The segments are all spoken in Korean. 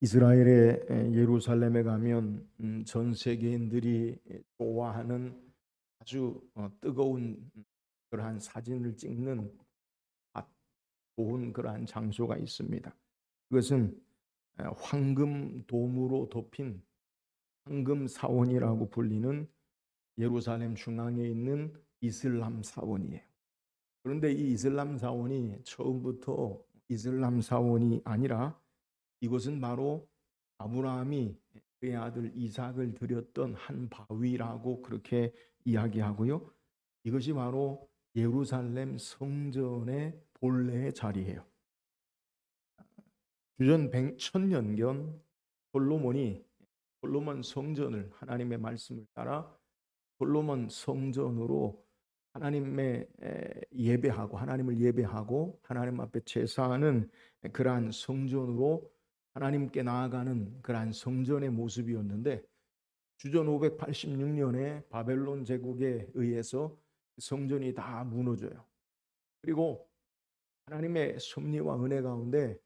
이스라엘의 예루살렘에 가면 전 세계인들이 좋아하는 아주 뜨거운 그러한 사진을 찍는 좋은 그러한 장소가 있습니다. 그것은 황금 도무로 덮인 황금 사원이라고 불리는 예루살렘 중앙에 있는 이슬람 사원이에요. 그런데 이 이슬람 사원이 처음부터 이슬람 사원이 아니라 이곳은 바로 아브라함이 그의 아들 이삭을 드렸던 한 바위라고 그렇게 이야기하고요. 이것이 바로 예루살렘 성전의 본래의 자리예요. 주전 1000년경 솔로몬 성전을 하나님의 말씀을 따라 솔로몬 성전으로 하나님의 예배하고 하나님을 예배하고 하나님 앞에 제사하는 그러한 성전으로 하나님께 나아가는 그러한 성전의 모습이었는데 주전 586년에 바벨론 제국에 의해서 성전이 다 무너져요. 그리고 하나님의 섭리와 은혜 가운데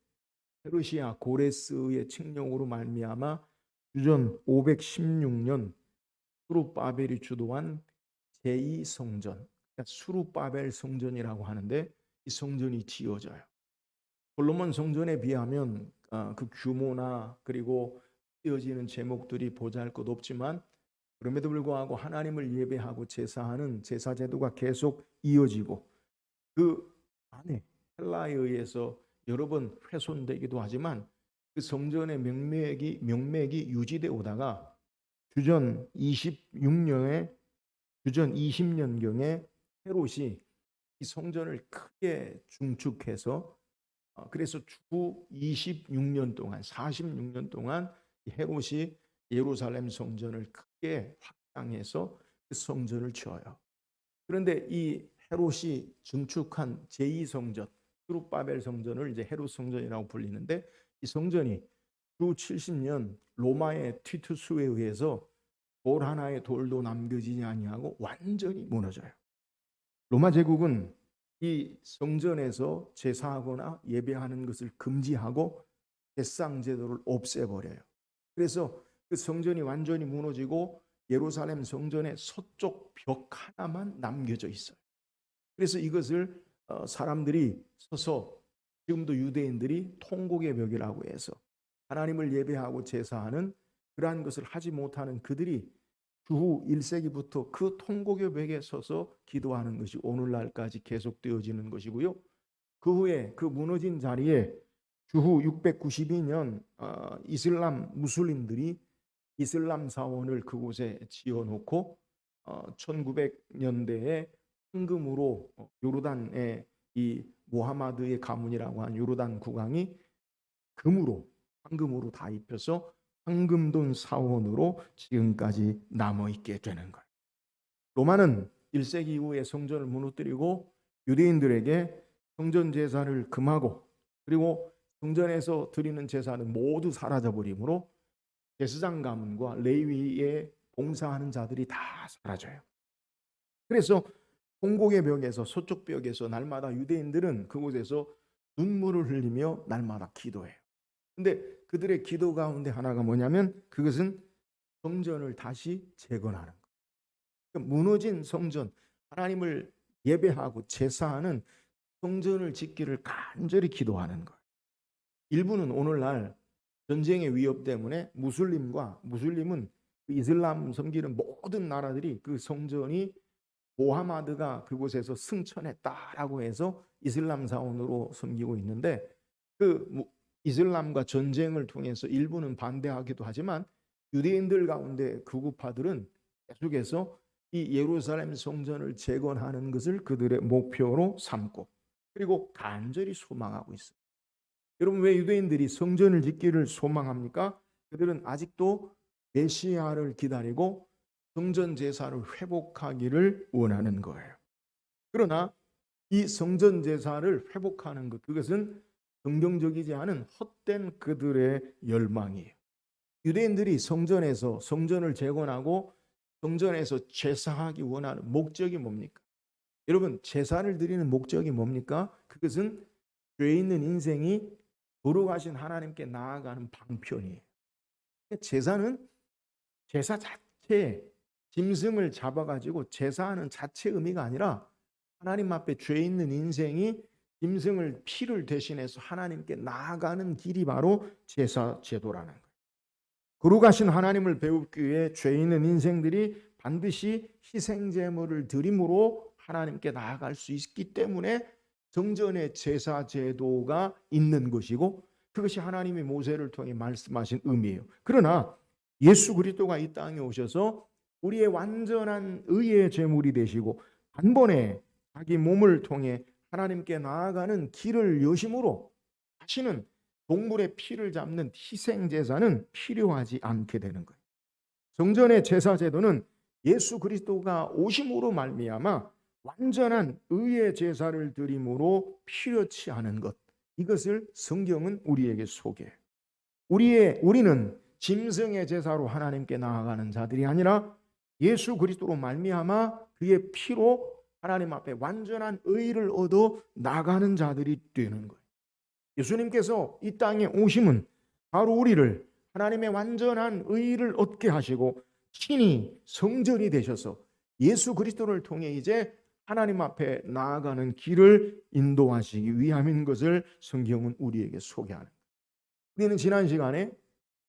페르시아 고레스의 칙령으로 말미암아 주전 516년 수룹바벨이 주도한 제2성전, 그러니까 수룹바벨 성전이라고 하는데 이 성전이 지어져요. 솔로몬 성전에 비하면 그 규모나 그리고 쓰여지는 제목들이 보잘것없지만 그럼에도 불구하고 하나님을 예배하고 제사하는 제사 제도가 계속 이어지고 그 안에 헬라에 의해서 여러 번 훼손되기도 하지만 그 성전의 명맥이 유지되어 오다가 주전 20년경에 헤롯이 이 성전을 크게 중축해서 그래서 주 26년 동안 46년 동안 헤롯이 예루살렘 성전을 크게 확장해서 그 성전을 지어요. 그런데 이 헤롯이 증축한 제2성전 수룹바벨 성전을 이제 헤롯 성전이라고 불리는데 이 성전이 주 70년 로마의 티투스에 의해서 돌 하나의 돌도 남겨지지 아니하고 완전히 무너져요. 로마 제국은 이 성전에서 제사하거나 예배하는 것을 금지하고 제상 제도를 없애버려요. 그래서 그 성전이 완전히 무너지고 예루살렘 성전의 서쪽 벽 하나만 남겨져 있어요. 그래서 이것을 사람들이 서서 지금도 유대인들이 통곡의 벽이라고 해서 하나님을 예배하고 제사하는 그러한 것을 하지 못하는 그들이 주후 1세기부터 그 통곡의 벽에 서서 기도하는 것이 오늘날까지 계속되어지는 것이고요. 그 후에 그 무너진 자리에 주후 692년 이슬람 무슬림들이 이슬람 사원을 그곳에 지어놓고 1900년대에 황금으로 요르단의 이 모하마드의 가문이라고 한 요르단 국왕이 황금으로 다 입혀서 황금돈 사원으로 지금까지 남아있게 되는 거예요. 로마는 1세기 이후에 성전을 무너뜨리고 유대인들에게 성전 제사를 금하고 그리고 성전에서 드리는 제사는 모두 사라져버리므로 제사장 가문과 레위에 봉사하는 자들이 다 사라져요. 그래서 통곡의 벽에서 서쪽 벽에서 날마다 유대인들은 그곳에서 눈물을 흘리며 날마다 기도해요. 근데 그들의 기도 가운데 하나가 뭐냐면 그것은 성전을 다시 재건하는 거예요. 그러니까 무너진 성전, 하나님을 예배하고 제사하는 성전을 짓기를 간절히 기도하는 거예요. 일부는 오늘날 전쟁의 위협 때문에 무슬림은 이슬람 섬기는 모든 나라들이 그 성전이 모하마드가 그곳에서 승천했다라고 해서 이슬람 사원으로 섬기고 있는데 그 이슬람과 전쟁을 통해서 일부는 반대하기도 하지만 유대인들 가운데 극우파들은 계속해서 이 예루살렘 성전을 재건하는 것을 그들의 목표로 삼고 그리고 간절히 소망하고 있어요. 여러분 왜 유대인들이 성전을 짓기를 소망합니까? 그들은 아직도 메시아를 기다리고 성전 제사를 회복하기를 원하는 거예요. 그러나 이 성전 제사를 회복하는 것 그것은 성경적이지 않은 헛된 그들의 열망이에요. 유대인들이 성전을 재건하고 성전에서 제사하기 원하는 목적이 뭡니까? 여러분 제사를 드리는 목적이 뭡니까? 그것은 죄 있는 인생이 거룩하신 하나님께 나아가는 방편이에요. 제사는 제사 자체, 짐승을 잡아가지고 제사하는 자체 의미가 아니라 하나님 앞에 죄 있는 인생이 짐승을 피를 대신해서 하나님께 나아가는 길이 바로 제사 제도라는 거예요. 거룩하신 하나님을 배우기 위해 죄 있는 인생들이 반드시 희생 제물을 드림으로 하나님께 나아갈 수 있기 때문에 성전의 제사 제도가 있는 것이고, 그것이 하나님이 모세를 통해 말씀하신 의미예요. 그러나 예수 그리스도가 이 땅에 오셔서 우리의 완전한 의의 제물이 되시고 단번에 자기 몸을 통해 하나님께 나아가는 길을 여심으로 다시는 동물의 피를 잡는 희생 제사는 필요하지 않게 되는 거예요. 성전의 제사 제도는 예수 그리스도가 오심으로 말미암아 완전한 의의 제사를 드림으로 필요치 않은 것, 이것을 성경은 우리에게 소개해요. 우리는 짐승의 제사로 하나님께 나아가는 자들이 아니라 예수 그리스도로 말미암아 그의 피로 하나님 앞에 완전한 의를 얻어 나가는 자들이 되는 거예요. 예수님께서 이 땅에 오심은 바로 우리를 하나님의 완전한 의를 얻게 하시고 친히 성전이 되셔서 예수 그리스도를 통해 이제 하나님 앞에 나아가는 길을 인도하시기 위함인 것을 성경은 우리에게 소개하는 거예요. 우리는 지난 시간에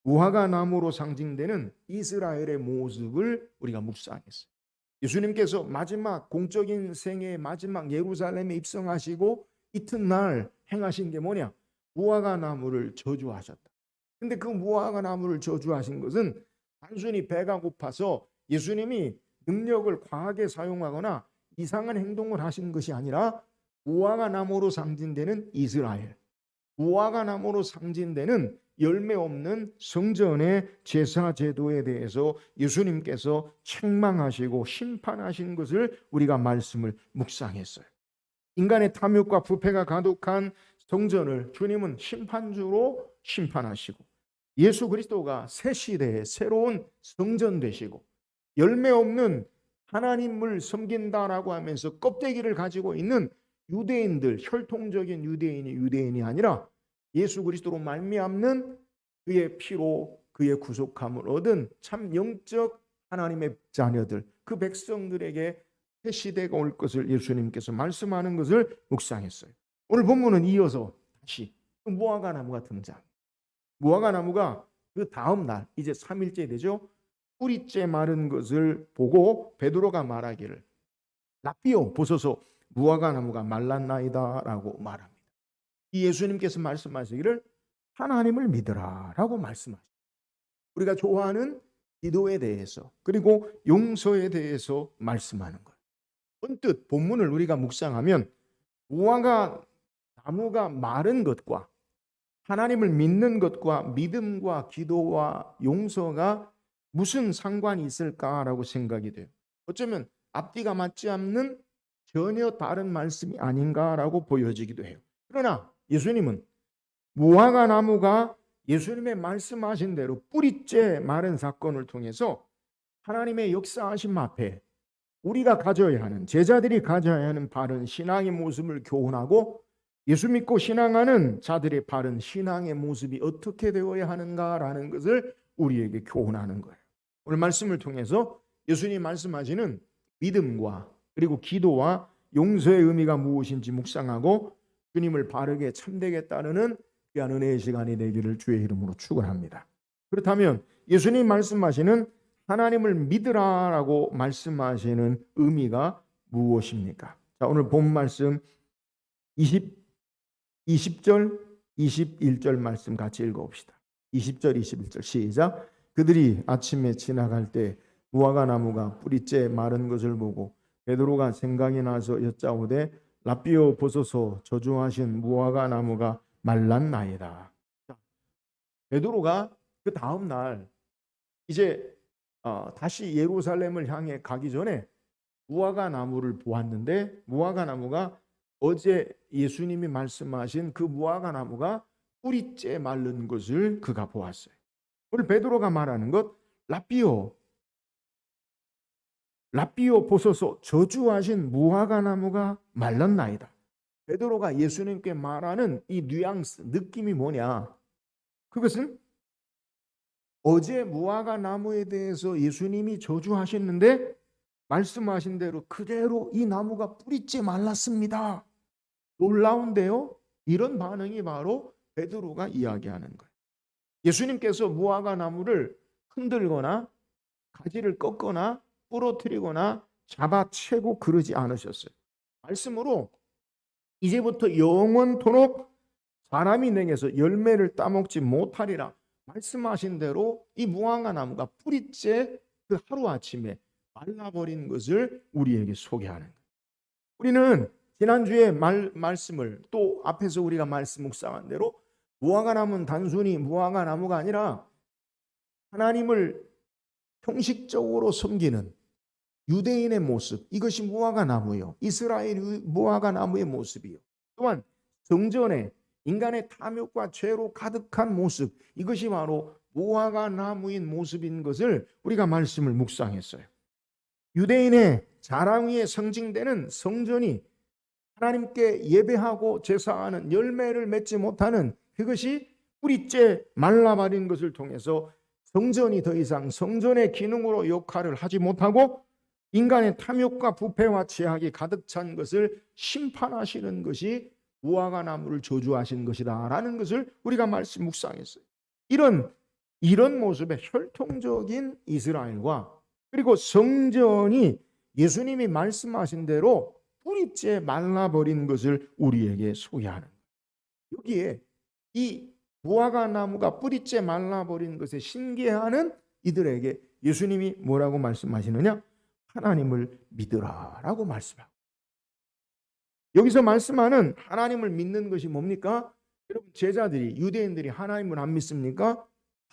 무화과 나무로 상징되는 이스라엘의 모습을 우리가 묵상했어요. 예수님께서 마지막 공적인 생애의 마지막 예루살렘에 입성하시고 이튿날 행하신 게 뭐냐? 무화과 나무를 저주하셨다. 근데 그 무화과 나무를 저주하신 것은 단순히 배가 고파서 예수님이 능력을 과하게 사용하거나 이상한 행동을 하신 것이 아니라 무화과 나무로 상징되는 이스라엘, 무화과 나무로 상징되는 열매 없는 성전의 제사 제도에 대해서 예수님께서 책망하시고 심판하신 것을 우리가 말씀을 묵상했어요. 인간의 탐욕과 부패가 가득한 성전을 주님은 심판주로 심판하시고 예수 그리스도가 새 시대의 새로운 성전 되시고 열매 없는 하나님을 섬긴다라고 하면서 껍데기를 가지고 있는 유대인들, 혈통적인 유대인이 아니라 예수 그리스도로 말미암는 그의 피로 그의 구속함을 얻은 참 영적 하나님의 자녀들, 그 백성들에게 새 시대가 올 것을 예수님께서 말씀하는 것을 묵상했어요. 오늘 본문은 이어서 다시 무화과 나무가 등장. 무화과 나무가 그 다음 날 이제 3일째 되죠. 뿌리째 마른 것을 보고 베드로가 말하기를 라삐오 보소서 무화과 나무가 말랐나이다라고 말합니다. 이 예수님께서 말씀하시기를 하나님을 믿으라라고 말씀하십니다. 우리가 좋아하는 기도에 대해서 그리고 용서에 대해서 말씀하는 거예요. 언뜻 본문을 우리가 묵상하면 무화과 나무가 마른 것과 하나님을 믿는 것과 믿음과 기도와 용서가 무슨 상관이 있을까라고 생각이 돼요. 어쩌면 앞뒤가 맞지 않는 전혀 다른 말씀이 아닌가라고 보여지기도 해요. 그러나 예수님은 무화과 나무가 예수님의 말씀하신 대로 뿌리째 마른 사건을 통해서 하나님의 역사하심 앞에 우리가 가져야 하는, 제자들이 가져야 하는 바른 신앙의 모습을 교훈하고 예수 믿고 신앙하는 자들의 바른 신앙의 모습이 어떻게 되어야 하는가라는 것을 우리에게 교훈하는 거예요. 오늘 말씀을 통해서 예수님 말씀하시는 믿음과 그리고 기도와 용서의 의미가 무엇인지 묵상하고 주님을 바르게 참되게 따르는 귀한 은혜의 시간이 되기를 주의 이름으로 축원합니다. 그렇다면 예수님 말씀하시는 하나님을 믿으라라고 말씀하시는 의미가 무엇입니까? 자, 오늘 본 말씀 20절, 21절 말씀 같이 읽어봅시다. 20절, 21절 시작. 그들이 아침에 지나갈 때 무화과 나무가 뿌리째 마른 것을 보고 베드로가 생각이 나서 여짜오되 라삐오 보소서 저주하신 무화과 나무가 말랐나이다. 베드로가 그 다음 날 이제 다시 예루살렘을 향해 가기 전에 무화과 나무를 보았는데 무화과 나무가 어제 예수님이 말씀하신 그 무화과 나무가 뿌리째 마른 것을 그가 보았어요. 오늘 베드로가 말하는 것 라삐오 보소서 저주하신 무화과 나무가 말랐나이다. 베드로가 예수님께 말하는 이 뉘앙스, 느낌이 뭐냐? 그것은 어제 무화과 나무에 대해서 예수님이 저주하셨는데 말씀하신 대로 그대로 이 나무가 뿌리째 말랐습니다. 놀라운데요? 이런 반응이 바로 베드로가 이야기하는 거예요. 예수님께서 무화과 나무를 흔들거나 가지를 꺾거나 부러뜨리거나 잡아채고 그러지 않으셨어요. 말씀으로 이제부터 영원토록 사람이 내게서 열매를 따먹지 못하리라 말씀하신 대로 이 무화과 나무가 뿌리째 그 하루아침에 말라버린 것을 우리에게 소개하는 거예요. 우리는 지난주에 말씀을 또 앞에서 우리가 말씀 묵상한 대로 무화과 나무는 단순히 무화과 나무가 아니라 하나님을 형식적으로 섬기는 유대인의 모습, 이것이 무화과 나무요. 이스라엘 무화과 나무의 모습이요. 또한 성전에 인간의 탐욕과 죄로 가득한 모습, 이것이 바로 무화과 나무인 모습인 것을 우리가 말씀을 묵상했어요. 유대인의 자랑 위에 상징되는 성전이 하나님께 예배하고 제사하는 열매를 맺지 못하는 그것이 뿌리째 말라버린 것을 통해서 성전이 더 이상 성전의 기능으로 역할을 하지 못하고 인간의 탐욕과 부패와 죄악이 가득 찬 것을 심판하시는 것이 무화과 나무를 저주하신 것이다라는 것을 우리가 말씀 묵상했어요. 이런 모습의 혈통적인 이스라엘과 그리고 성전이 예수님이 말씀하신 대로 뿌리째 말라버린 것을 우리에게 소개하는 거예요. 여기에 이 무화과 나무가 뿌리째 말라버린 것에 신기해하는 이들에게 예수님이 뭐라고 말씀하시느냐? 하나님을 믿으라라고 말씀하고, 여기서 말씀하는 하나님을 믿는 것이 뭡니까? 여러분, 제자들이, 유대인들이 하나님을 안 믿습니까?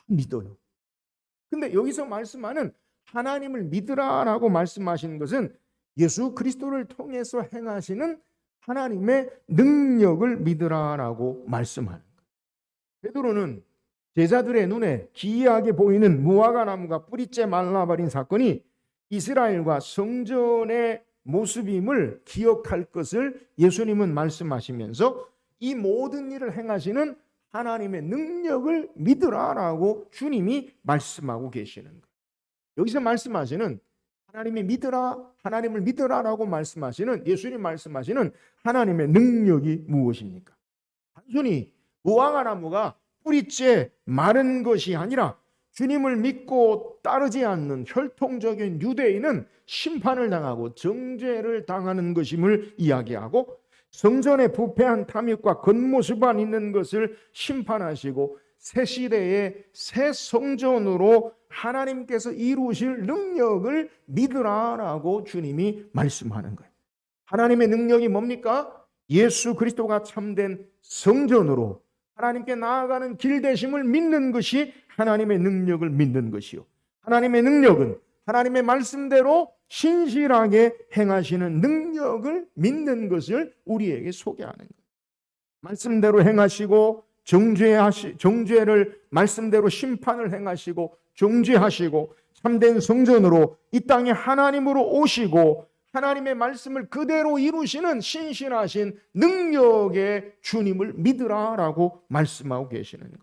믿어요. 근데 여기서 말씀하는 하나님을 믿으라라고 말씀하시는 것은 예수 그리스도를 통해서 행하시는 하나님의 능력을 믿으라라고 말씀하는 거예요. 베드로는 제자들의 눈에 기이하게 보이는 무화과 나무가 뿌리째 말라버린 사건이 이스라엘과 성전의 모습임을 기억할 것을 예수님은 말씀하시면서 이 모든 일을 행하시는 하나님의 능력을 믿으라라고 주님이 말씀하고 계시는 거예요. 여기서 말씀하시는 하나님을 믿으라라고 말씀하시는 예수님 말씀하시는 하나님의 능력이 무엇입니까? 단순히 무화과 나무가 뿌리째 마른 것이 아니라 주님을 믿고 따르지 않는 혈통적인 유대인은 심판을 당하고 정죄를 당하는 것임을 이야기하고, 성전의 부패한 탐욕과 겉모습만 있는 것을 심판하시고 새 시대의 새 성전으로 하나님께서 이루실 능력을 믿으라라고 주님이 말씀하는 거예요. 하나님의 능력이 뭡니까? 예수 그리스도가 참된 성전으로 하나님께 나아가는 길 되심을 믿는 것이 하나님의 능력을 믿는 것이요. 하나님의 능력은 하나님의 말씀대로 신실하게 행하시는 능력을 믿는 것을 우리에게 소개하는 거예요. 말씀대로 행하시고 정죄를 말씀대로 심판을 행하시고 정죄하시고 참된 성전으로 이 땅에 하나님으로 오시고 하나님의 말씀을 그대로 이루시는 신실하신 능력의 주님을 믿으라라고 말씀하고 계시는 거예요.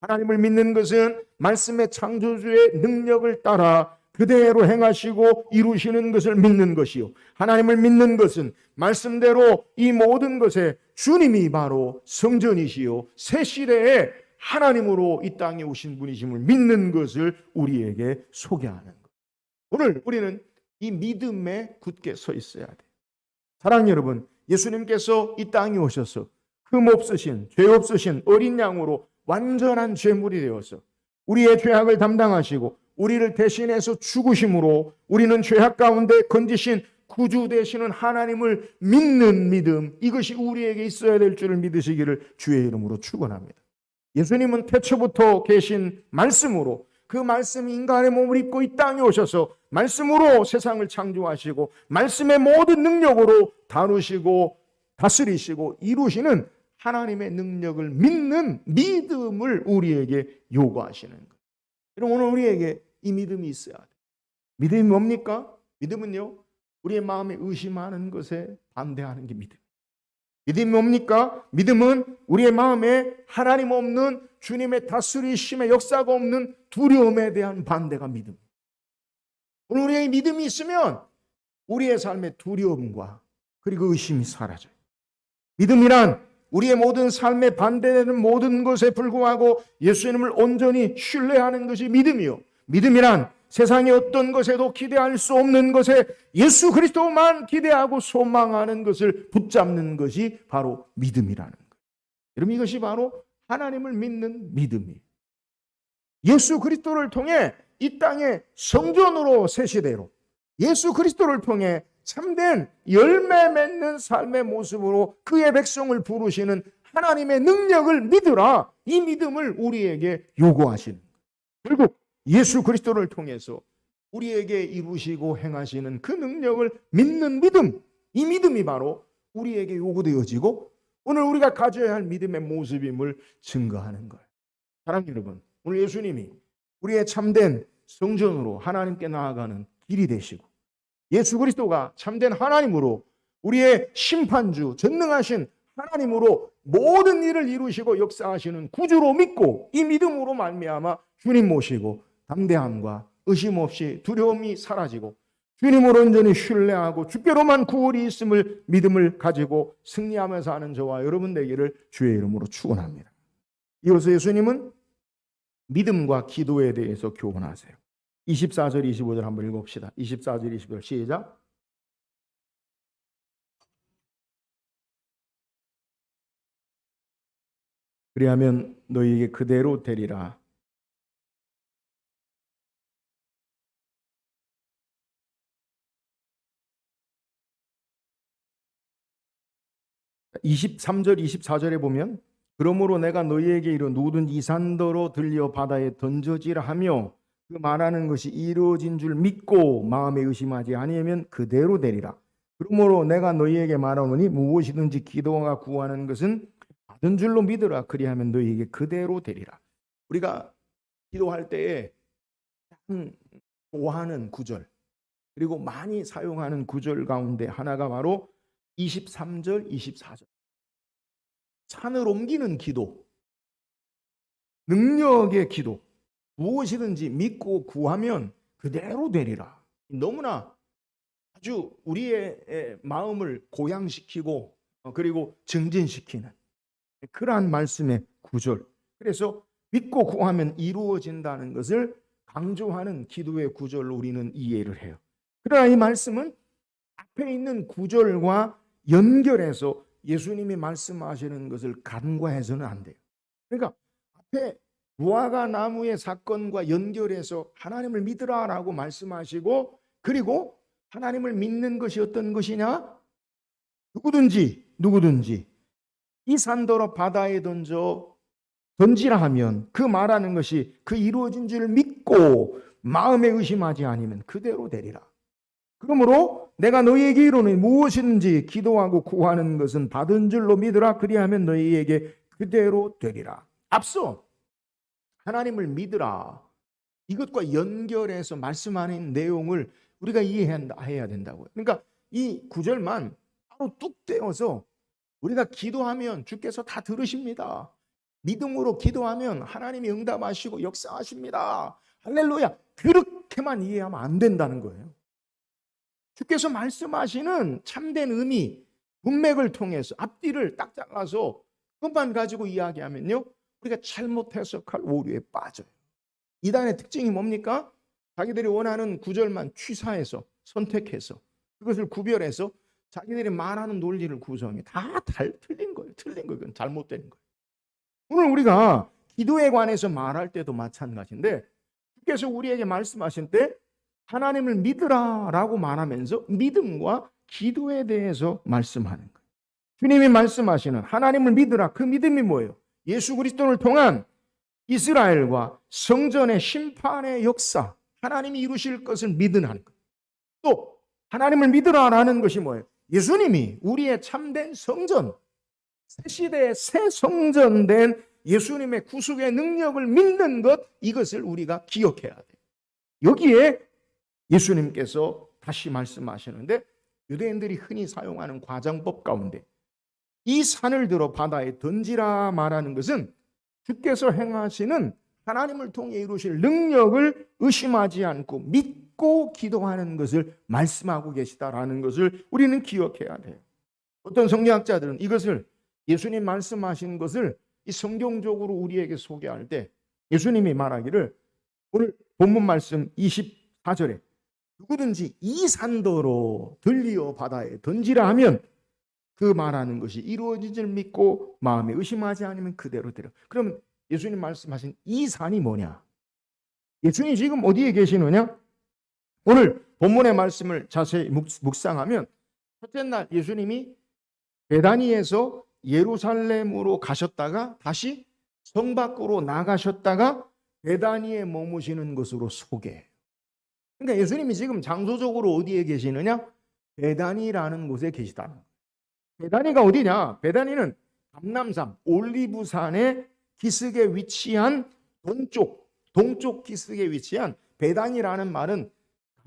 하나님을 믿는 것은 말씀의 창조주의 능력을 따라 그대로 행하시고 이루시는 것을 믿는 것이요, 하나님을 믿는 것은 말씀대로 이 모든 것에 주님이 바로 성전이시요 새 시대에 하나님으로 이 땅에 오신 분이심을 믿는 것을 우리에게 소개하는 것. 오늘 우리는 이 믿음에 굳게 서 있어야 돼요. 사랑하는 여러분, 예수님께서 이 땅에 오셔서 흠 없으신 죄 없으신 어린 양으로 완전한 제물이 되어서 우리의 죄악을 담당하시고 우리를 대신해서 죽으심으로 우리는 죄악 가운데 건지신 구주 되시는 하나님을 믿는 믿음, 이것이 우리에게 있어야 될 줄을 믿으시기를 주의 이름으로 축원합니다. 예수님은 태초부터 계신 말씀으로 그 말씀이 인간의 몸을 입고 이 땅에 오셔서 말씀으로 세상을 창조하시고 말씀의 모든 능력으로 다루시고 다스리시고 이루시는 하나님의 능력을 믿는 믿음을 우리에게 요구하시는 거예요. 여러분, 오늘 우리에게 이 믿음이 있어야 돼요. 믿음이 뭡니까? 믿음은요, 우리의 마음에 의심하는 것에 반대하는 게 믿음. 믿음이 뭡니까? 믿음은 우리의 마음에 하나님 없는 주님의 다스리심의 역사가 없는 두려움에 대한 반대가 믿음. 오늘 우리의 믿음이 있으면 우리의 삶의 두려움과 그리고 의심이 사라져요. 믿음이란 우리의 모든 삶에 반대되는 모든 것에 불구하고 예수님을 온전히 신뢰하는 것이 믿음이요. 믿음이란 세상의 어떤 것에도 기대할 수 없는 것에 예수 그리스도만 기대하고 소망하는 것을 붙잡는 것이 바로 믿음이라는 거예요. 여러분, 이것이 바로 하나님을 믿는 믿음이에요. 예수 그리스도를 통해 이 땅의 성전으로 새 시대로 예수 그리스도를 통해 참된 열매 맺는 삶의 모습으로 그의 백성을 부르시는 하나님의 능력을 믿으라. 이 믿음을 우리에게 요구하시는 거예요. 결국 예수 그리스도를 통해서 우리에게 이루시고 행하시는 그 능력을 믿는 믿음, 이 믿음이 바로 우리에게 요구되어지고 오늘 우리가 가져야 할 믿음의 모습임을 증거하는 거예요. 사랑하는 여러분, 오늘 예수님이 우리의 참된 성전으로 하나님께 나아가는 길이 되시고 예수 그리스도가 참된 하나님으로 우리의 심판주, 전능하신 하나님으로 모든 일을 이루시고 역사하시는 구주로 믿고 이 믿음으로 말미암아 주님 모시고 담대함과 의심 없이 두려움이 사라지고 주님을 온전히 신뢰하고 주께로만 구원이 있음을 믿음을 가지고 승리하면서 하는 저와 여러분 되기를 주의 이름으로 축원합니다. 이어서 예수님은 믿음과 기도에 대해서 교훈하세요. 24절 25절 한번 읽어봅시다. 24절 25절 시작. 그리하면 너희에게 그대로 되리라. 23절 24절에 보면 그러므로 내가 너희에게 이르 누구든지 이 산더러 들려 바다에 던져지라 하며 그 말하는 것이 이루어진 줄 믿고 마음에 의심하지 아니하면 그대로 되리라. 그러므로 내가 너희에게 말하노니 무엇이든지 기도가 구하는 것은 받은 줄로 믿으라. 그리하면 너희에게 그대로 되리라. 우리가 기도할 때에 좋아하는 구절 그리고 많이 사용하는 구절 가운데 하나가 바로 23절 24절 산을 옮기는 기도, 능력의 기도, 무엇이든지 믿고 구하면 그대로 되리라. 너무나 아주 우리의 마음을 고양시키고 그리고 증진시키는 그러한 말씀의 구절. 그래서 믿고 구하면 이루어진다는 것을 강조하는 기도의 구절로 우리는 이해를 해요. 그러나 이 말씀은 앞에 있는 구절과 연결해서 예수님이 말씀하시는 것을 간과해서는 안 돼요. 그러니까 앞에 무화과 나무의 사건과 연결해서 하나님을 믿으라라고 말씀하시고 그리고 하나님을 믿는 것이 어떤 것이냐? 누구든지 이 산더러 바다에 던지라 하면 그 말하는 것이 그 이루어진 줄 믿고 마음에 의심하지 않으면 그대로 되리라. 그러므로 내가 너희에게 이르노니 무엇이든지 기도하고 구하는 것은 받은 줄로 믿으라. 그리하면 너희에게 그대로 되리라. 앞서 하나님을 믿으라. 이것과 연결해서 말씀하는 내용을 우리가 이해해야 된다고요. 그러니까 이 구절만 바로 뚝 떼어서 우리가 기도하면 주께서 다 들으십니다. 믿음으로 기도하면 하나님이 응답하시고 역사하십니다. 할렐루야. 그렇게만 이해하면 안 된다는 거예요. 주께서 말씀하시는 참된 의미, 문맥을 통해서 앞뒤를 딱 잘라서 그것만 가지고 이야기하면요, 우리가 잘못 해석할 오류에 빠져요. 이단의 특징이 뭡니까? 자기들이 원하는 구절만 취사해서 선택해서 그것을 구별해서 자기들이 말하는 논리를 구성해. 다 틀린 거예요. 그건 잘못된 거예요. 오늘 우리가 기도에 관해서 말할 때도 마찬가지인데 주께서 우리에게 말씀하신 때 하나님을 믿으라라고 말하면서 믿음과 기도에 대해서 말씀하는 거예요. 주님이 말씀하시는 하나님을 믿으라. 그 믿음이 뭐예요? 예수 그리스도를 통한 이스라엘과 성전의 심판의 역사, 하나님이 이루실 것을 믿으라는 거예요. 또 하나님을 믿으라라는 것이 뭐예요? 예수님이 우리의 참된 성전, 새 시대의 새 성전된 예수님의 구속의 능력을 믿는 것, 이것을 우리가 기억해야 돼요. 여기에 예수님께서 다시 말씀하시는데 유대인들이 흔히 사용하는 과장법 가운데 이 산을 들어 바다에 던지라 말하는 것은 주께서 행하시는 하나님을 통해 이루실 능력을 의심하지 않고 믿고 기도하는 것을 말씀하고 계시다라는 것을 우리는 기억해야 돼요. 어떤 성경학자들은 이것을, 예수님 말씀하신 것을 이 성경적으로 우리에게 소개할 때 예수님이 말하기를, 오늘 본문 말씀 24절에 누구든지 이 산더러 들리어 바다에 던지라 하면 그 말하는 것이 이루어진 줄 믿고 마음에 의심하지 않으면 그대로 되라. 그러면 예수님 말씀하신 이 산이 뭐냐? 예수님 지금 어디에 계시느냐? 오늘 본문의 말씀을 자세히 묵상하면 첫째 날 예수님이 베다니에서 예루살렘으로 가셨다가 다시 성 밖으로 나가셨다가 베다니에 머무시는 것으로 소개해요. 그러니까 예수님이 지금 장소적으로 어디에 계시느냐? 베다니라는 곳에 계시다는 거예요. 베다니가 어디냐? 베다니는 감람산 올리브산의 기슭에 위치한 동쪽 기슭에 위치한, 베다니라는 말은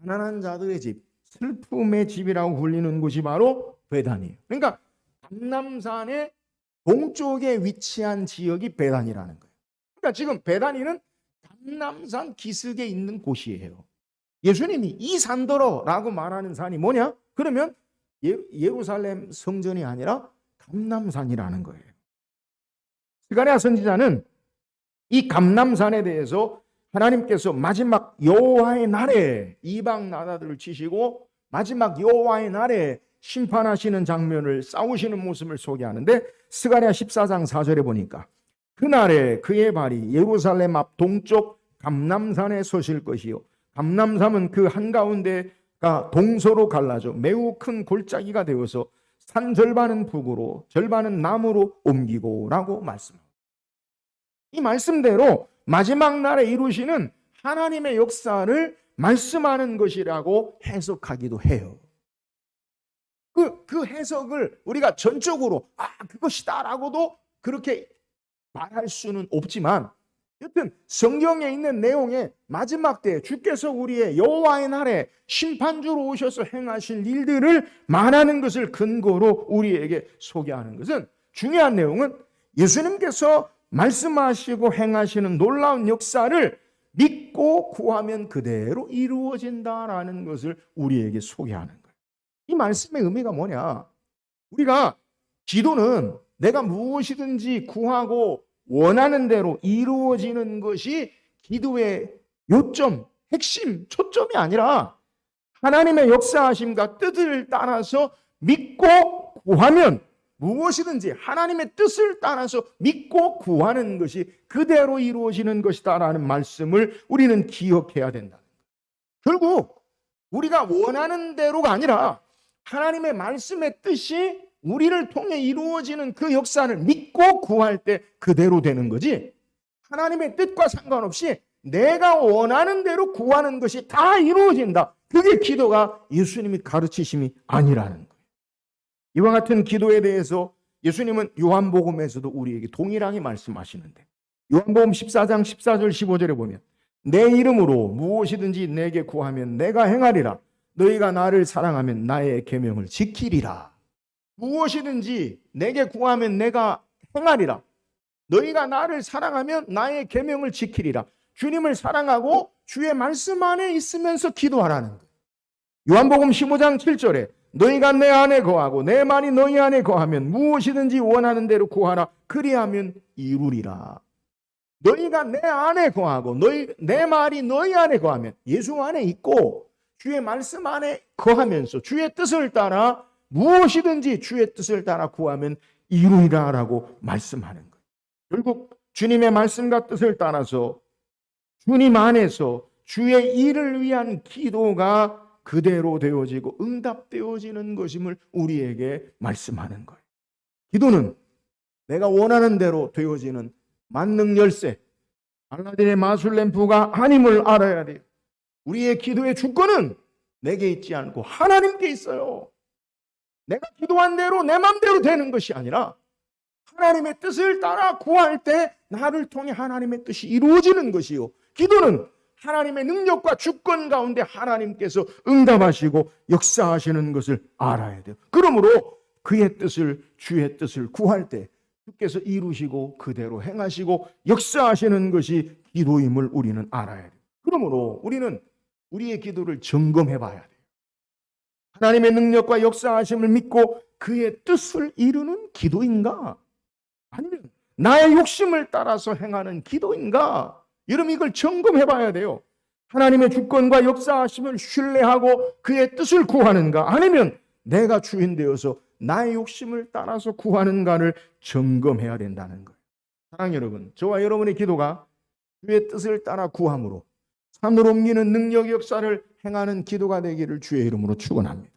가난한 자들의 집, 슬픔의 집이라고 불리는 곳이 바로 베다니예요. 그러니까 감람산의 동쪽에 위치한 지역이 베다니라는 거예요. 그러니까 지금 베다니는 감람산 기슭에 있는 곳이에요. 예수님이 이 산더러라고 말하는 산이 뭐냐? 그러면 예루살렘 성전이 아니라 감람산이라는 거예요. 스가랴 선지자는 이 감람산에 대해서 하나님께서 마지막 여호와의 날에 이방 나라들을 치시고 마지막 여호와의 날에 심판하시는 장면을, 싸우시는 모습을 소개하는데, 스가랴 14장 4절에 보니까 그날에 그의 발이 예루살렘 앞 동쪽 감람산에 서실 것이요 감람산은 그 한가운데가 동서로 갈라져 매우 큰 골짜기가 되어서 산 절반은 북으로 절반은 남으로 옮기고 라고 말씀합니다. 이 말씀대로 마지막 날에 이루시는 하나님의 역사를 말씀하는 것이라고 해석하기도 해요. 그 해석을 우리가 전적으로 그것이다라고도 그렇게 말할 수는 없지만, 여튼 성경에 있는 내용에 마지막 때 주께서 우리의 여호와의 날에 심판주로 오셔서 행하실 일들을 말하는 것을 근거로 우리에게 소개하는 것은, 중요한 내용은 예수님께서 말씀하시고 행하시는 놀라운 역사를 믿고 구하면 그대로 이루어진다라는 것을 우리에게 소개하는 거예요. 이 말씀의 의미가 뭐냐? 우리가 기도는 내가 무엇이든지 구하고 원하는 대로 이루어지는 것이 기도의 요점, 핵심, 초점이 아니라 하나님의 역사하심과 뜻을 따라서 믿고 구하면 무엇이든지 하나님의 뜻을 따라서 믿고 구하는 것이 그대로 이루어지는 것이다라는 말씀을 우리는 기억해야 된다. 결국 우리가 원하는 대로가 아니라 하나님의 말씀의 뜻이 우리를 통해 이루어지는 그 역사를 믿고 구할 때 그대로 되는 거지, 하나님의 뜻과 상관없이 내가 원하는 대로 구하는 것이 다 이루어진다, 그게 기도가 예수님이 가르치심이 아니라는 거예요. 이와 같은 기도에 대해서 예수님은 요한복음에서도 우리에게 동일하게 말씀하시는데, 요한복음 14장 14절 15절에 보면 내 이름으로 무엇이든지 내게 구하면 내가 행하리라. 너희가 나를 사랑하면 나의 계명을 지키리라. 무엇이든지 내게 구하면 내가 행하리라. 너희가 나를 사랑하면 나의 계명을 지키리라. 주님을 사랑하고 주의 말씀 안에 있으면서 기도하라는 거예요. 요한복음 15장 7절에 너희가 내 안에 거하고 내 말이 너희 안에 거하면 무엇이든지 원하는 대로 구하라. 그리하면 이루리라. 너희가 내 안에 거하고 내 말이 너희 안에 거하면, 예수 안에 있고 주의 말씀 안에 거하면서 주의 뜻을 따라 무엇이든지 주의 뜻을 따라 구하면 이루리라라고 말씀하는 거예요. 결국 주님의 말씀과 뜻을 따라서 주님 안에서 주의 일을 위한 기도가 그대로 되어지고 응답되어지는 것임을 우리에게 말씀하는 거예요. 기도는 내가 원하는 대로 되어지는 만능 열쇠, 알라딘의 마술 램프가 아님을 알아야 돼요. 우리의 기도의 주권은 내게 있지 않고 하나님께 있어요. 내가 기도한 대로 내 마음대로 되는 것이 아니라 하나님의 뜻을 따라 구할 때 나를 통해 하나님의 뜻이 이루어지는 것이요, 기도는 하나님의 능력과 주권 가운데 하나님께서 응답하시고 역사하시는 것을 알아야 돼요. 그러므로 그의 뜻을, 주의 뜻을 구할 때 주께서 이루시고 그대로 행하시고 역사하시는 것이 기도임을 우리는 알아야 돼요. 그러므로 우리는 우리의 기도를 점검해 봐야 돼요. 하나님의 능력과 역사하심을 믿고 그의 뜻을 이루는 기도인가? 아니면 나의 욕심을 따라서 행하는 기도인가? 여러분, 이걸 점검해 봐야 돼요. 하나님의 주권과 역사하심을 신뢰하고 그의 뜻을 구하는가? 아니면 내가 주인 되어서 나의 욕심을 따라서 구하는가를 점검해야 된다는 거예요. 사랑하는 여러분, 저와 여러분의 기도가 주의 뜻을 따라 구함으로 산으로 옮기는 능력 역사를 행하는 기도가 되기를 주의 이름으로 축원합니다.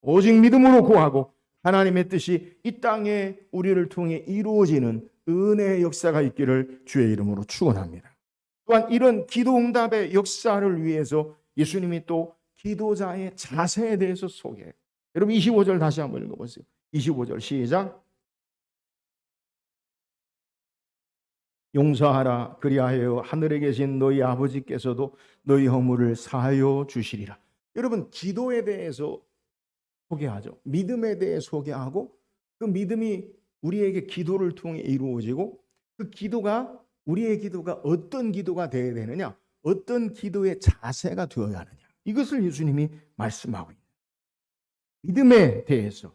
오직 믿음으로 구하고 하나님의 뜻이 이 땅에 우리를 통해 이루어지는 은혜의 역사가 있기를 주의 이름으로 축원합니다. 또한 이런 기도 응답의 역사를 위해서 예수님이 또 기도자의 자세에 대해서 소개해요. 여러분 25절 다시 한번 읽어보세요. 25절 시작. 용서하라, 그리하여 하늘에 계신 너희 아버지께서도 너희 허물을 사하여 주시리라. 여러분, 기도에 대해서 소개하죠. 믿음에 대해 소개하고 그 믿음이 우리에게 기도를 통해 이루어지고 그 기도가, 우리의 기도가 어떤 기도가 되어야 되느냐, 어떤 기도의 자세가 되어야 하느냐, 이것을 예수님이 말씀하고 있습니다. 믿음에 대해서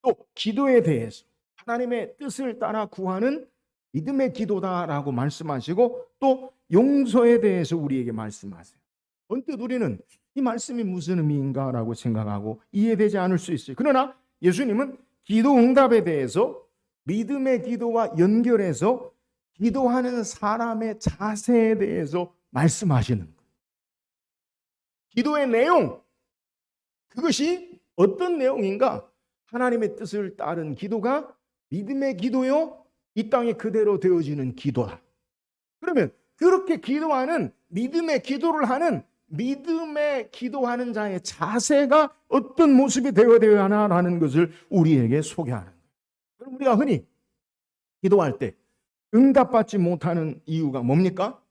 또 기도에 대해서 하나님의 뜻을 따라 구하는 믿음의 기도다라고 말씀하시고 또 용서에 대해서 우리에게 말씀하세요. 언뜻 우리는 이 말씀이 무슨 의미인가라고 생각하고 이해되지 않을 수 있어요. 그러나 예수님은 기도 응답에 대해서 믿음의 기도와 연결해서 기도하는 사람의 자세에 대해서 말씀하시는 거예요. 기도의 내용, 그것이 어떤 내용인가? 하나님의 뜻을 따른 기도가 믿음의 기도요, 이 땅에 그대로 되어지는 기도다. 그러면 그렇게 기도하는, 믿음의 기도를 하는, 믿음의 기도하는 자의 자세가 어떤 모습이 되어야 하나라는 것을 우리에게 소개하는 거예요. 그럼 우리가 흔히 기도할 때 응답받지 못하는 이유가 뭡니까?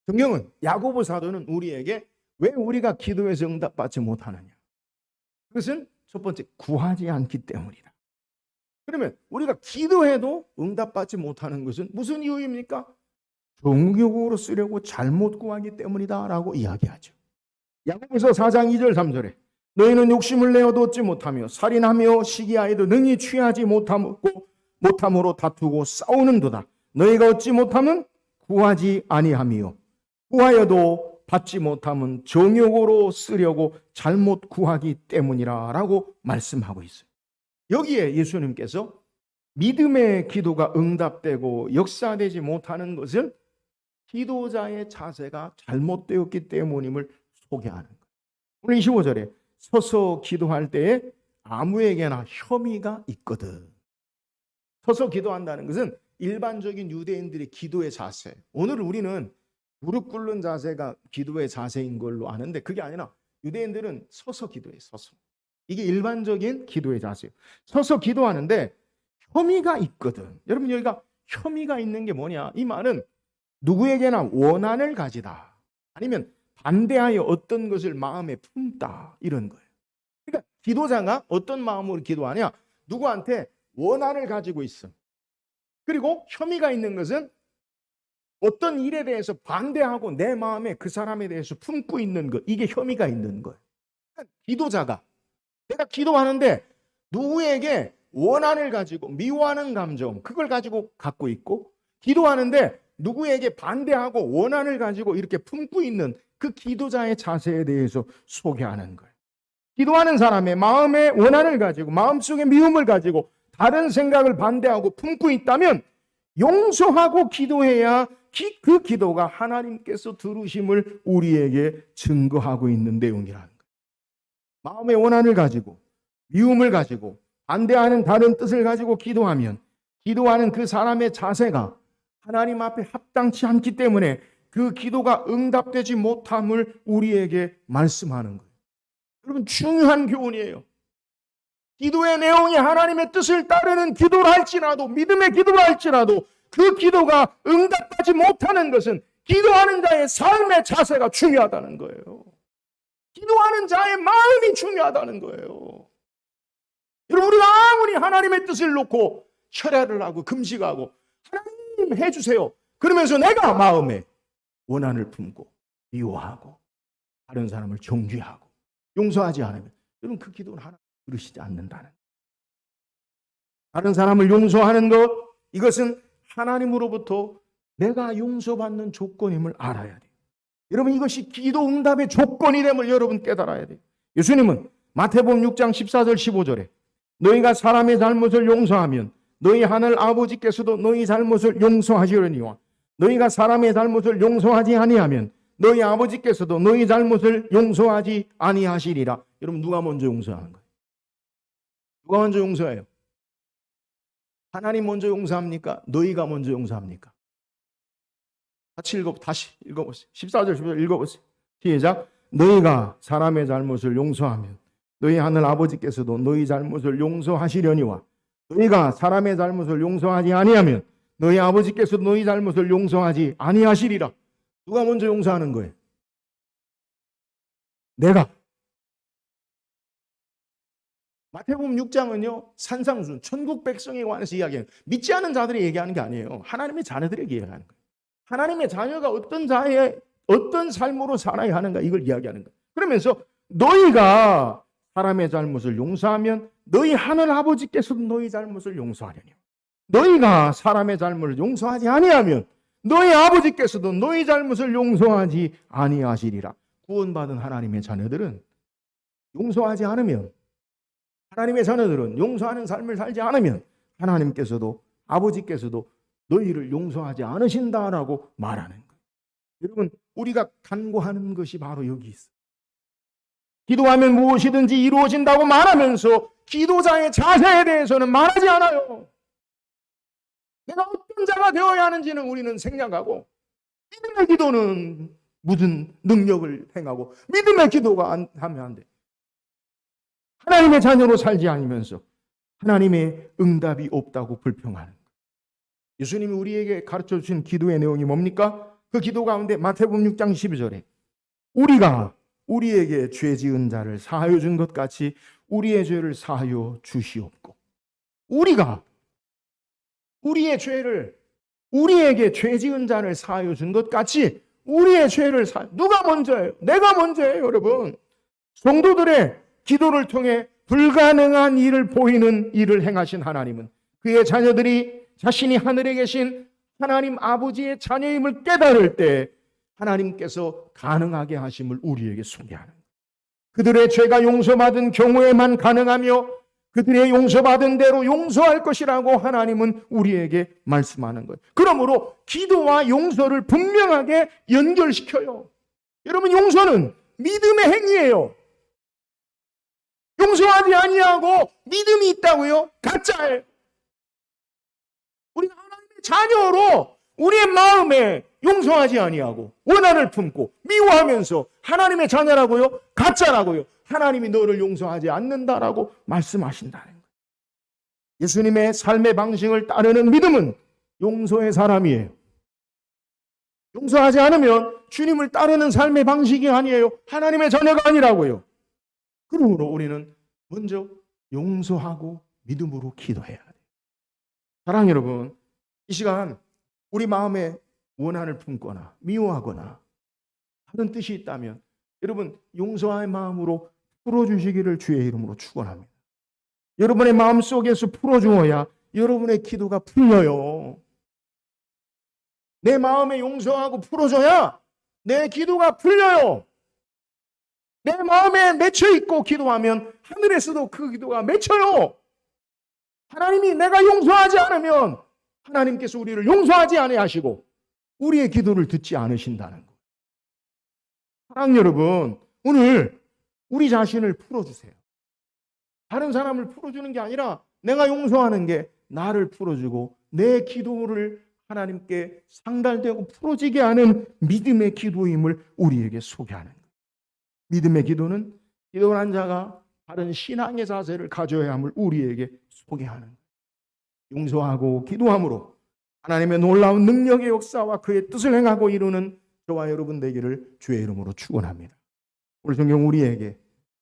성경은, 야고보 사도는 우리에게 왜 우리가 기도해서 응답받지 못하느냐, 그것은 첫 번째, 구하지 않기 때문이다. 그러면 우리가 기도해도 응답받지 못하는 것은 무슨 이유입니까? 정욕으로 쓰려고 잘못 구하기 때문이다 라고 이야기하죠. 야고보서 4장 2절 3절에 너희는 욕심을 내어도 얻지 못하며 살인하며 시기하여도 능히 취하지 못함으로 다투고 싸우는도다. 너희가 얻지 못하면 구하지 아니하며 구하여도 받지 못하면 정욕으로 쓰려고 잘못 구하기 때문이라 라고 말씀하고 있어요. 여기에 예수님께서 믿음의 기도가 응답되고 역사되지 못하는 것은 기도자의 자세가 잘못되었기 때문임을 소개하는 거예요. 오늘 25절에 서서 기도할 때에 아무에게나 혐의가 있거든. 서서 기도한다는 것은 일반적인 유대인들의 기도의 자세. 오늘 우리는 무릎 꿇는 자세가 기도의 자세인 걸로 아는데 그게 아니라 유대인들은 서서 기도해요. 서서. 이게 일반적인 기도의 자세예요. 서서 기도하는데 혐의가 있거든. 여러분, 여기가 혐의가 있는 게 뭐냐? 이 말은 누구에게나 원한을 가지다, 아니면 반대하여 어떤 것을 마음에 품다, 이런 거예요. 그러니까 기도자가 어떤 마음으로 기도하냐? 누구한테 원한을 가지고 있어. 그리고 혐의가 있는 것은 어떤 일에 대해서 반대하고 내 마음에 그 사람에 대해서 품고 있는 것, 이게 혐의가 있는 거예요. 그러니까 기도자가, 내가 기도하는데 누구에게 원한을 가지고 미워하는 감정, 그걸 가지고 갖고 있고, 기도하는데 누구에게 반대하고 원한을 가지고 이렇게 품고 있는 그 기도자의 자세에 대해서 소개하는 거예요. 기도하는 사람의 마음에 원한을 가지고, 마음속에 미움을 가지고 다른 생각을 반대하고 품고 있다면 용서하고 기도해야 그 기도가 하나님께서 들으심을 우리에게 증거하고 있는 내용이라는 거예요. 마음의 원한을 가지고, 미움을 가지고, 반대하는 다른 뜻을 가지고 기도하면 기도하는 그 사람의 자세가 하나님 앞에 합당치 않기 때문에 그 기도가 응답되지 못함을 우리에게 말씀하는 거예요. 여러분, 중요한 교훈이에요. 기도의 내용이 하나님의 뜻을 따르는 기도를 할지라도, 믿음의 기도를 할지라도 그 기도가 응답하지 못하는 것은 기도하는 자의 삶의 자세가 중요하다는 거예요. 기도하는 자의 마음이 중요하다는 거예요. 여러분, 우리가 아무리 하나님의 뜻을 놓고 철야를 하고 금식하고 하나님 해주세요 그러면서 내가 마음에 원한을 품고 미워하고 다른 사람을 정죄하고 용서하지 않으면 여러분, 그 기도는 하나님 들으시지 않는다는 거예요. 다른 사람을 용서하는 것, 이것은 하나님으로부터 내가 용서받는 조건임을 알아야 돼요. 여러분, 이것이 기도 응답의 조건이 됨을 여러분 깨달아야 돼요. 예수님은 마태복음 6장 14절 15절에 너희가 사람의 잘못을 용서하면 너희 하늘 아버지께서도 너희 잘못을 용서하시려니와 너희가 사람의 잘못을 용서하지 아니하면 너희 아버지께서도 너희 잘못을 용서하지 아니하시리라. 여러분, 누가 먼저 용서하는 거예요? 누가 먼저 용서해요? 하나님 먼저 용서합니까? 너희가 먼저 용서합니까? 다시 읽어보세요. 14절 15절 읽어보세요. 시작. 너희가 사람의 잘못을 용서하면 너희 하늘 아버지께서도 너희 잘못을 용서하시려니와 너희가 사람의 잘못을 용서하지 아니하면 너희 아버지께서도 너희 잘못을 용서하지 아니하시리라. 누가 먼저 용서하는 거예요? 내가. 마태복음 6장은요 산상순 천국 백성에 관해서 이야기해요. 믿지 않는 자들이 얘기하는 게 아니에요. 하나님의 자녀들에게 얘기하는 거예요. 하나님의 자녀가 어떤 삶으로 살아야 하는가, 이걸 이야기하는 거예요. 그러면서 너희가 사람의 잘못을 용서하면 너희 하늘 아버지께서도 너희 잘못을 용서하려니 너희가 사람의 잘못을 용서하지 아니하면 너희 아버지께서도 너희 잘못을 용서하지 아니하시리라. 구원받은 하나님의 자녀들은 용서하지 않으면, 하나님의 자녀들은 용서하는 삶을 살지 않으면 하나님께서도 아버지께서도 너희를 용서하지 않으신다라고 말하는 거예요. 여러분, 우리가 간구하는 것이 바로 여기 있어요. 기도하면 무엇이든지 이루어진다고 말하면서 기도자의 자세에 대해서는 말하지 않아요. 내가 어떤 자가 되어야 하는지는 우리는 생략하고 믿음의 기도는 무슨 능력을 행하고 믿음의 기도가 하면 안 돼. 하나님의 자녀로 살지 않으면서 하나님의 응답이 없다고 불평하는 거예요. 예수님이 우리에게 가르쳐 주신 기도의 내용이 뭡니까? 그 기도 가운데 마태복음 6장 12절에 우리가 우리에게 죄 지은 자를 사하여 준 것 같이 우리의 죄를 사하여 주시옵고, 우리가 우리의 죄를 우리에게 죄 지은 자를 사하여 준 것 같이 우리의 죄를 누가 먼저예요? 내가 먼저예요. 여러분, 성도들의 기도를 통해 불가능한 일을 보이는 일을 행하신 하나님은 그의 자녀들이 자신이 하늘에 계신 하나님 아버지의 자녀임을 깨달을 때 하나님께서 가능하게 하심을 우리에게 소개하는 거예요. 그들의 죄가 용서받은 경우에만 가능하며 그들의 용서받은 대로 용서할 것이라고 하나님은 우리에게 말씀하는 거예요. 그러므로 기도와 용서를 분명하게 연결시켜요. 여러분, 용서는 믿음의 행위예요. 용서하지 아니하고 믿음이 있다고요? 가짜예요. 우리가 하나님의 자녀로 우리의 마음에 용서하지 아니하고 원한을 품고 미워하면서 하나님의 자녀라고요? 가짜라고요? 하나님이 너를 용서하지 않는다라고 말씀하신다는 거예요. 예수님의 삶의 방식을 따르는 믿음은 용서의 사람이에요. 용서하지 않으면 주님을 따르는 삶의 방식이 아니에요. 하나님의 자녀가 아니라고요. 그러므로 우리는 먼저 용서하고 믿음으로 기도해야 돼요. 사랑하는 여러분, 이 시간 우리 마음에 원한을 품거나 미워하거나 다른 뜻이 있다면 여러분, 용서의 마음으로 풀어주시기를 주의 이름으로 축원합니다. 여러분의 마음속에서 풀어주어야 여러분의 기도가 풀려요. 내 마음에 용서하고 풀어줘야 내 기도가 풀려요. 내 마음에 맺혀있고 기도하면 하늘에서도 그 기도가 맺혀요. 하나님이 내가 용서하지 않으면 하나님께서 우리를 용서하지 아니하시고 우리의 기도를 듣지 않으신다는 것. 사랑하는 여러분, 오늘 우리 자신을 풀어주세요. 다른 사람을 풀어주는 게 아니라 내가 용서하는 게 나를 풀어주고 내 기도를 하나님께 상달되고 풀어지게 하는 믿음의 기도임을 우리에게 소개하는 거예요. 믿음의 기도는 기도한 자가 바른 신앙의 자세를 가져야 함을 우리에게 소개하는 거예요. 용서하고 기도함으로 하나님의 놀라운 능력의 역사와 그의 뜻을 행하고 이루는 저와 여러분 되기를 주의 이름으로 축원합니다. 오늘 성경 우리에게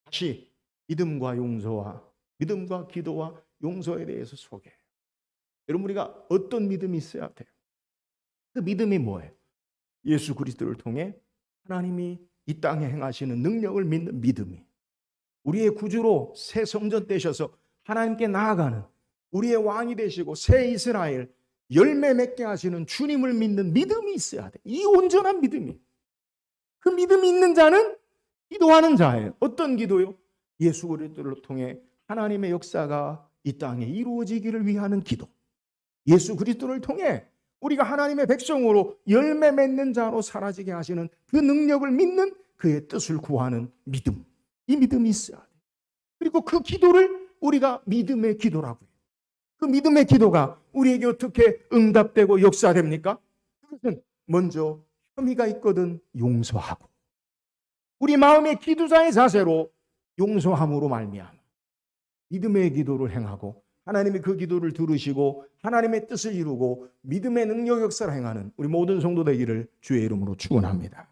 다시 믿음과 용서와 믿음과 기도와 용서에 대해서 소개해요. 여러분, 우리가 어떤 믿음이 있어야 돼요? 그 믿음이 뭐예요? 예수 그리스도를 통해 하나님이 이 땅에 행하시는 능력을 믿는 믿음이, 우리의 구주로 새 성전 되셔서 하나님께 나아가는 우리의 왕이 되시고 새 이스라엘 열매 맺게 하시는 주님을 믿는 믿음이 있어야 돼. 이 온전한 믿음이. 그 믿음이 있는 자는 기도하는 자예요. 어떤 기도요? 예수 그리스도를 통해 하나님의 역사가 이 땅에 이루어지기를 위하는 기도. 예수 그리스도를 통해 우리가 하나님의 백성으로 열매 맺는 자로 사라지게 하시는 그 능력을 믿는 그의 뜻을 구하는 믿음. 이 믿음이 있어야 돼. 그리고 그 기도를 우리가 믿음의 기도라고 해요. 그 믿음의 기도가 우리에게 어떻게 응답되고 역사됩니까? 그것은 먼저 혐의가 있거든 용서하고, 우리 마음의 기도자의 자세로 용서함으로 말미암아 믿음의 기도를 행하고 하나님이 그 기도를 들으시고 하나님의 뜻을 이루고 믿음의 능력 역사를 행하는 우리 모든 성도 되기를 주의 이름으로 축원합니다.